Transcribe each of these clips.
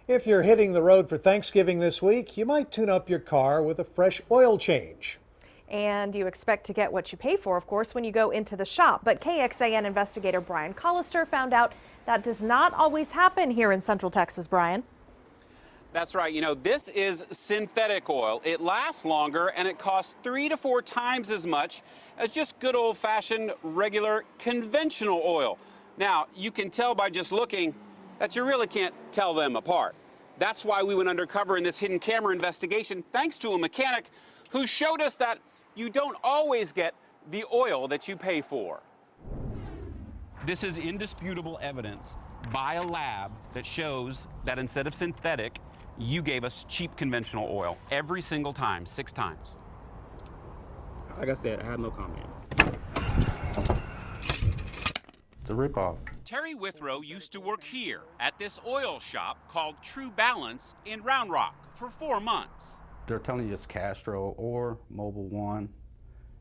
If you're hitting the road for Thanksgiving this week, you might tune up your car with a fresh oil change. And you expect to get what you pay for, of course, when you go into the shop. But KXAN investigator Brian Collister found out that does not always happen here in Central Texas, Brian. That's right. You know, this is synthetic oil. It lasts longer and it costs 3 to 4 times as much as just good old-fashioned, regular, conventional oil. Now, you can tell by just looking that you really can't tell them apart. That's why we went undercover in this hidden camera investigation, thanks to a mechanic who showed us that you don't always get the oil that you pay for. This is indisputable evidence by a lab that shows that instead of synthetic, you gave us cheap conventional oil every single time, 6 times. Like I said, I have no comment. It's a ripoff. Terry Withrow used to work here at this oil shop called True Balance in Round Rock for 4 months. They're telling you it's Castro or Mobil 1,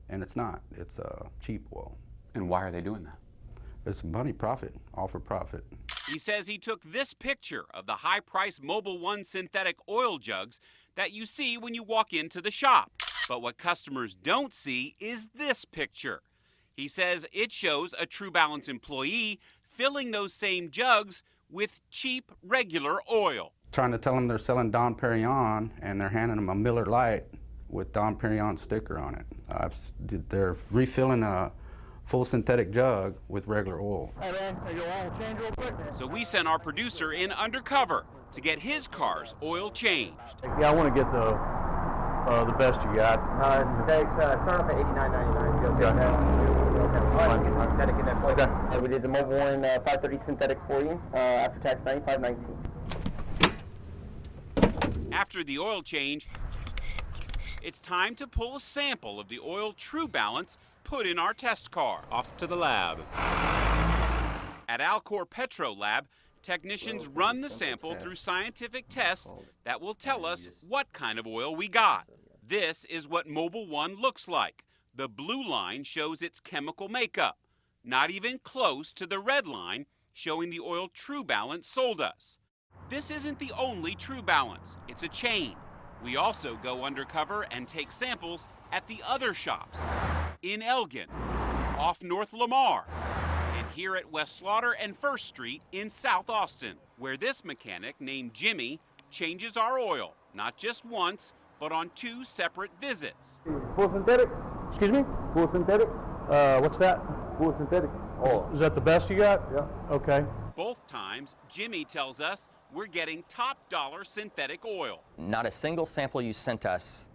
and it's not. It's cheap oil. And why are they doing that? It's money, profit, all for profit. He says he took this picture of the high-priced Mobil 1 synthetic oil jugs that you see when you walk into the shop. But what customers don't see is this picture. He says it shows a True Balance employee filling those same jugs with cheap, regular oil. Trying to tell them they're selling Dom Perignon, and they're handing them a Miller Lite with Dom Perignon sticker on it. They're refilling a full synthetic jug with regular oil. Hey man, you want to change real quick? So we sent our producer in undercover to get his car's oil changed. Yeah, I want to get the best you got. Synthetics start off at $89.99. You okay with that? Synthetic in that place. Okay. We did the Mobil 1 530 synthetic for you. After tax, $95.19. After the oil change, it's time to pull a sample of the oil True Balance put in our test car. Off to the lab. At Alcor Petro Lab, technicians run the sample through scientific tests that will tell us what kind of oil we got. This is what Mobil 1 looks like. The blue line shows its chemical makeup, not even close to the red line showing the oil True Balance sold us. This isn't the only True Balance. It's a chain. We also go undercover and take samples at the other shops. In Elgin, off North Lamar, and here at West Slaughter and First Street in South Austin, where this mechanic named Jimmy changes our oil, not just once, but on 2 separate visits. Full synthetic? Excuse me? Full synthetic? What's that? Full synthetic. Oh. Is that the best you got? Yeah. Okay. Both times, Jimmy tells us we're getting top dollar synthetic oil. Not a single sample you sent us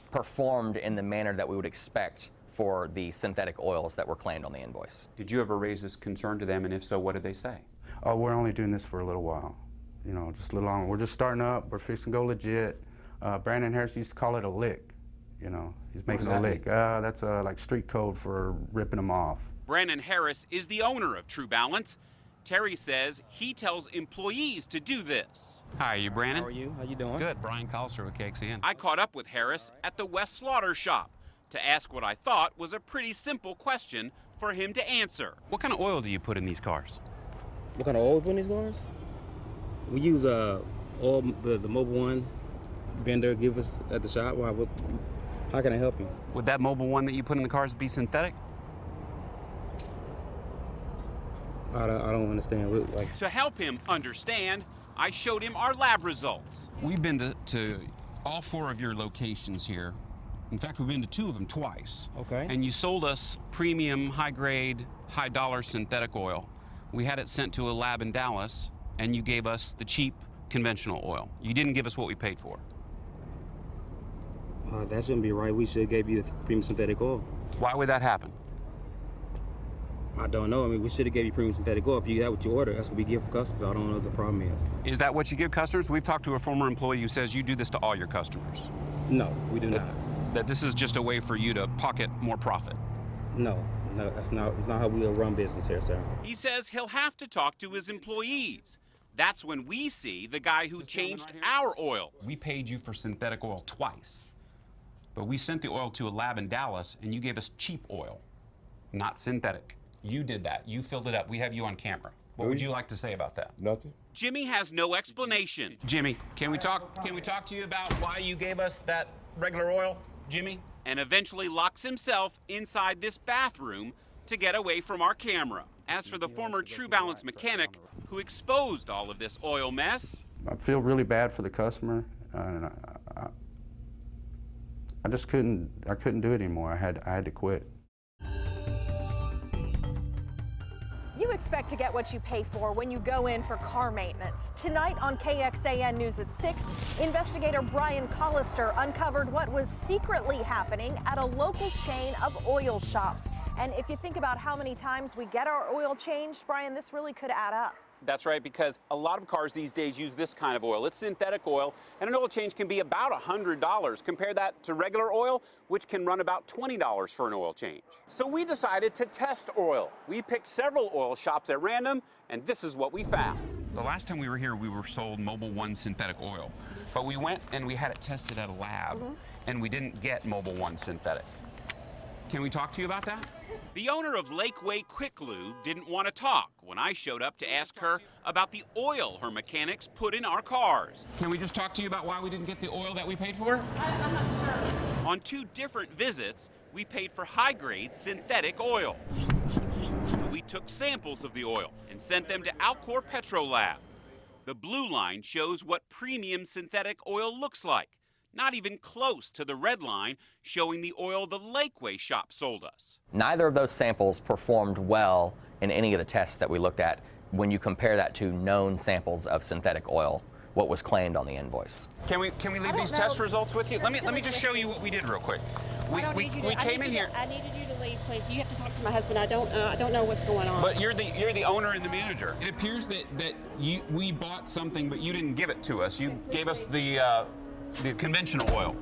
performed in the manner that we would expect for the synthetic oils that were claimed on the invoice. Did you ever raise this concern to them, and if so, what did they say? Oh, we're only doing this for a little while. You know, just a little longer. We're just starting up. We're fixing to go legit. Brandon Harris used to call it a lick. You know, he's making a lick. That's like street code for ripping them off. Brandon Harris is the owner of True Balance. Terry says he tells employees to do this. Hi, are you Brandon? How are you? How you doing? Good. Brian Collister with KXAN. I caught up with Harris at the West Slaughter shop to ask what I thought was a pretty simple question for him to answer. What kind of oil do you put in these cars? What kind of oil we put in these cars? We use oil, the Mobil 1 vendor give us at the shop. How can I help you? Would that Mobil 1 that you put in the cars be synthetic? I don't understand. To help him understand, I showed him our lab results. We've been to all 4 of your locations here. In fact, we've been to 2 of them twice. Okay. And you sold us premium, high-grade, high-dollar synthetic oil. We had it sent to a lab in Dallas, and you gave us the cheap conventional oil. You didn't give us what we paid for. That shouldn't be right. We should have gave you the premium synthetic oil. Why would that happen? I don't know. I mean, we should have gave you premium synthetic oil. If you got what you order, that's what we give customers. I don't know what the problem is. Is that what you give customers? We've talked to a former employee who says you do this to all your customers. No, we do not. That this is just a way for you to pocket more profit. No, that's not. It's not how we run business here, sir. He says he'll have to talk to his employees. That's when we see the guy who changed our oil. We paid you for synthetic oil twice, but we sent the oil to a lab in Dallas, and you gave us cheap oil, not synthetic. You did that. You filled it up. We have you on camera. What would you like to say about that? Nothing. Jimmy has no explanation. Jimmy, can we talk to you about why you gave us that regular oil, Jimmy? And eventually locks himself inside this bathroom to get away from our camera. As for the former True Balance mechanic who exposed all of this oil mess, I feel really bad for the customer, and I just couldn't do it anymore. I had to quit. You expect to get what you pay for when you go in for car maintenance. Tonight on KXAN News at 6, investigator Brian Collister uncovered what was secretly happening at a local chain of oil shops. And if you think about how many times we get our oil changed, Brian, this really could add up. that's right, because a lot of cars these days use this kind of oil. It's synthetic oil, and an oil change can be about $100. Compare that to regular oil, which can run about $20 for an oil change. So we decided to test oil. We picked several oil shops at random, and this is what we found. The last time we were here, we were sold Mobil 1 synthetic oil, but we went and we had it tested at a lab, and we didn't get Mobil 1 synthetic. Can we talk to you about that? The owner of Lakeway Quick Lube didn't want to talk when I showed up to ask her about the oil her mechanics put in our cars. Can we just talk to you about why we didn't get the oil that we paid for? I'm not sure. On 2 different visits, we paid for high-grade synthetic oil. We took samples of the oil and sent them to Alcor Petrolab. The blue line shows what premium synthetic oil looks like. Not even close to the red line showing the oil the Lakeway shop sold us. Neither of those samples performed well in any of the tests that we looked at when you compare that to known samples of synthetic oil, what was claimed on the invoice. Can we leave these test results with you? Let me just show you what we did real quick. We came in here. I needed you to leave, please. You have to talk to my husband. I don't know what's going on. But you're the owner and the manager. It appears that we bought something, but you didn't give it to us. You gave us the conventional oil.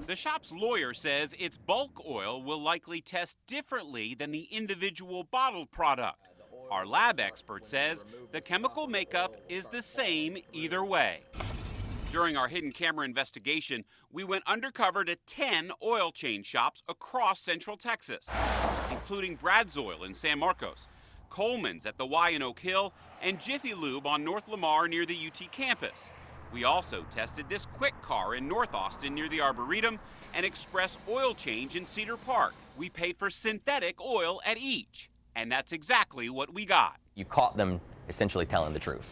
The shop's lawyer says its bulk oil will likely test differently than the individual bottled product. Our lab expert says the chemical makeup is the same either way. During our hidden camera investigation, we went undercover to 10 oil change shops across Central Texas, including Brad's Oil in San Marcos, Coleman's at the Y in Oak Hill, and Jiffy Lube on North Lamar near the UT campus. We also tested this Quick Car in North Austin near the Arboretum and Express Oil Change in Cedar Park. We paid for synthetic oil at each, and that's exactly what we got. You caught them essentially telling the truth.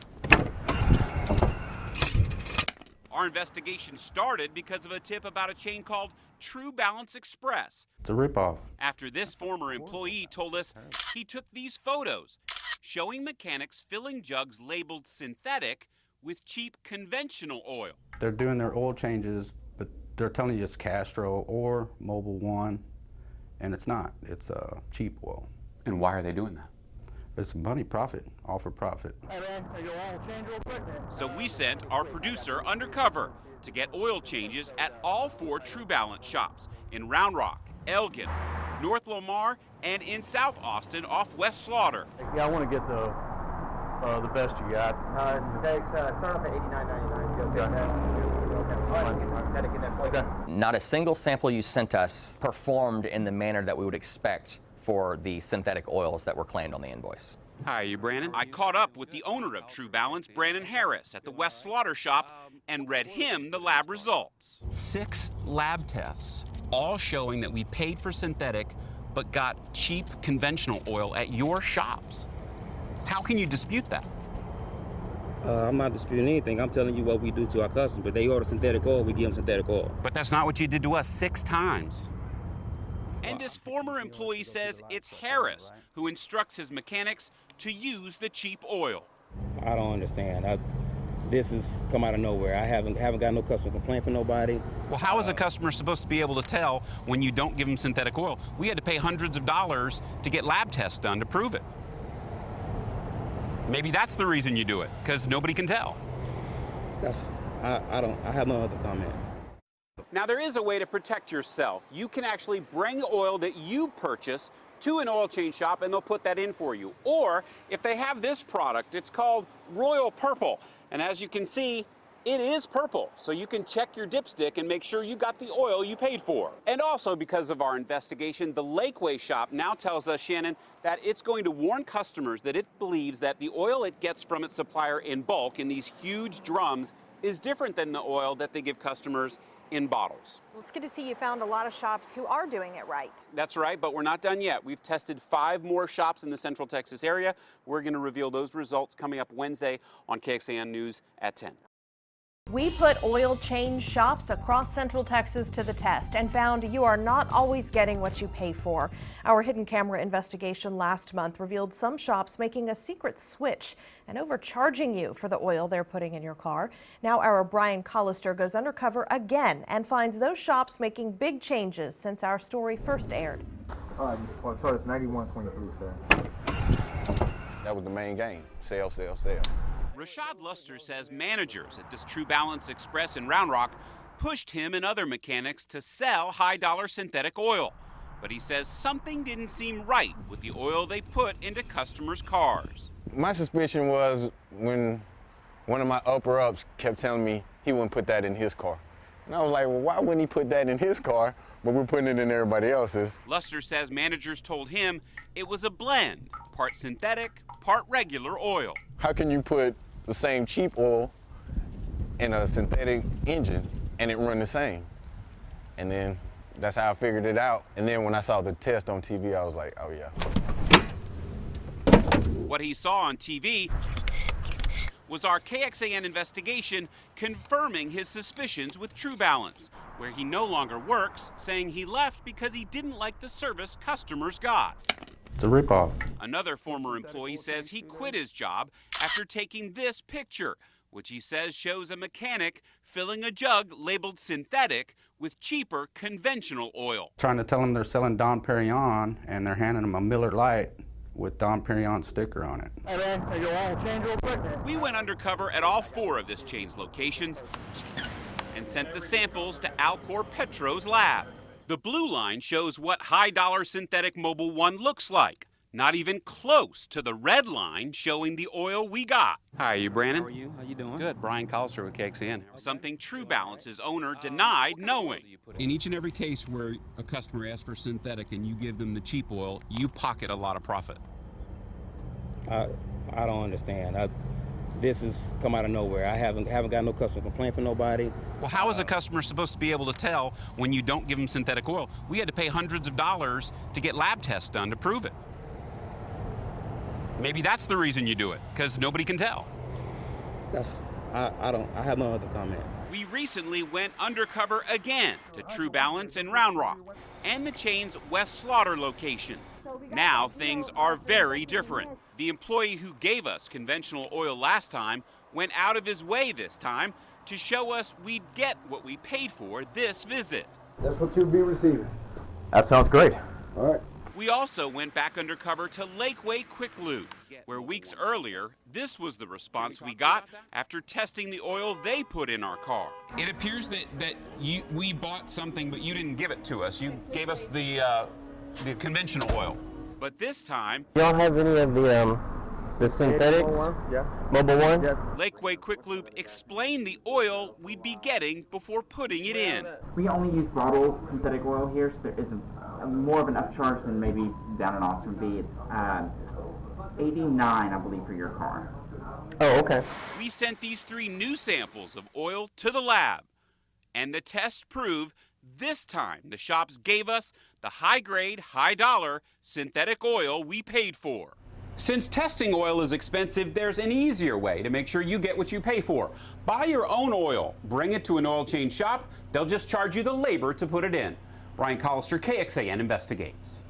Our investigation started because of a tip about a chain called True Balance Express. It's a ripoff. After this former employee told us he took these photos showing mechanics filling jugs labeled synthetic with cheap conventional oil. They're doing their oil changes, but they're telling you it's Castro or Mobil 1, and it's not. It's cheap oil. And why are they doing that? It's money, profit, all for profit. Hey man, you want to change real quick? So we sent our producer undercover to get oil changes at all 4 True Balance shops in Round Rock, Elgin, North Lamar, and in South Austin off West Slaughter. Yeah, I want to get the best you got. Start off at $89.99. Not a single sample you sent us performed in the manner that we would expect for the synthetic oils that were claimed on the invoice. Hi, you Brandon? I caught up with the owner of True Balance, Brandon Harris, at the West Slaughter shop and read him the lab results. 6 lab tests, all showing that we paid for synthetic but got cheap conventional oil at your shops. How can you dispute that? I'm not disputing anything. I'm telling you what we do to our customers. But they order synthetic oil, we give them synthetic oil. But that's not what you did to us 6 times. And this former employee says it's Harris who instructs his mechanics to use the cheap oil. I don't understand. This has come out of nowhere. I haven't got no customer complaint from nobody. Well, how is a customer supposed to be able to tell when you don't give them synthetic oil? We had to pay hundreds of dollars to get lab tests done to prove it. Maybe that's the reason you do it, because nobody can tell. I have no other comment. Now, there is a way to protect yourself. You can actually bring oil that you purchase to an oil change shop and they'll put that in for you. Or if they have this product, it's called Royal Purple. And as you can see, It is purple, so you can check your dipstick and make sure you got the oil you paid for. And also, because of our investigation, the Lakeway shop now tells us, Shannon, that it's going to warn customers that it believes that the oil it gets from its supplier in bulk in these huge drums is different than the oil that they give customers in bottles. Well, it's good to see you found a lot of shops who are doing it right. That's right, but we're not done yet. We've tested 5 more shops in the Central Texas area. We're going to reveal those results coming up Wednesday on KXAN News at 10. We put oil change shops across Central Texas to the test and found you are not always getting what you pay for. Our hidden camera investigation last month revealed some shops making a secret switch and overcharging you for the oil they're putting in your car. Now our Brian Collister goes undercover again and finds those shops making big changes since our story first aired. So it's 91.23, sir. That was the main game. Sell. Rashad Luster says managers at this True Balance Express in Round Rock pushed him and other mechanics to sell high-dollar synthetic oil. But he says something didn't seem right with the oil they put into customers' cars. My suspicion was when one of my upper-ups kept telling me he wouldn't put that in his car. And I was like, well, why wouldn't he put that in his car, but we're putting it in everybody else's? Luster says managers told him it was a blend, part synthetic, part regular oil. How can you put the same cheap oil in a synthetic engine and it run the same? And then that's how I figured it out. And then when I saw the test on TV, I was like, oh yeah. What he saw on TV was our KXAN investigation confirming his suspicions with True Balance, where he no longer works, saying he left because he didn't like the service customers got. It's a ripoff. Another former employee says he quit his job after taking this picture, which he says shows a mechanic filling a jug labeled synthetic with cheaper conventional oil. Trying to tell them they're selling Dom Perignon, and they're handing them a Miller Lite with Dom Perignon sticker on it. Hey man, are you all change real quick? We went undercover at all 4 of this chain's locations and sent the samples to Alcor Petro's lab. The blue line shows what high-dollar synthetic Mobil 1 looks like, not even close to the red line showing the oil we got. Hi, are you Brandon? How are you? How you doing? Good. Brian Collister with KXAN. Something True Balance's owner denied knowing. In each and every case where a customer asks for synthetic and you give them the cheap oil, you pocket a lot of profit. I don't understand. This has come out of nowhere. I haven't got no customer complaint from nobody. Well, how is a customer supposed to be able to tell when you don't give them synthetic oil? We had to pay hundreds of dollars to get lab tests done to prove it. Maybe that's the reason you do it, because nobody can tell. I have no other comment. We recently went undercover again to True Balance in Round Rock and the chain's West Slaughter location. Now things are very different. The employee who gave us conventional oil last time went out of his way this time to show us we'd get what we paid for this visit. That's what you'll be receiving. That sounds great. All right. We also went back undercover to Lakeway Quick Lube, where weeks earlier, this was the response we got after testing the oil they put in our car. It appears that we bought something, but you didn't give it to us. You gave us the conventional oil. But this time, Y'all have any of the synthetics? Yeah. Mobil 1? Yes. Lakeway Quick Lube explained the oil we'd be getting before putting it in. We only use bottled synthetic oil here, so there isn't more of an upcharge than maybe down in Austin B. It's $89, I believe, for your car. Oh, okay. We sent these 3 new samples of oil to the lab, and the test proved this time the shops gave us the high-grade, high-dollar synthetic oil we paid for. Since testing oil is expensive, there's an easier way to make sure you get what you pay for. Buy your own oil, bring it to an oil change shop, they'll just charge you the labor to put it in. Brian Collister, KXAN Investigates.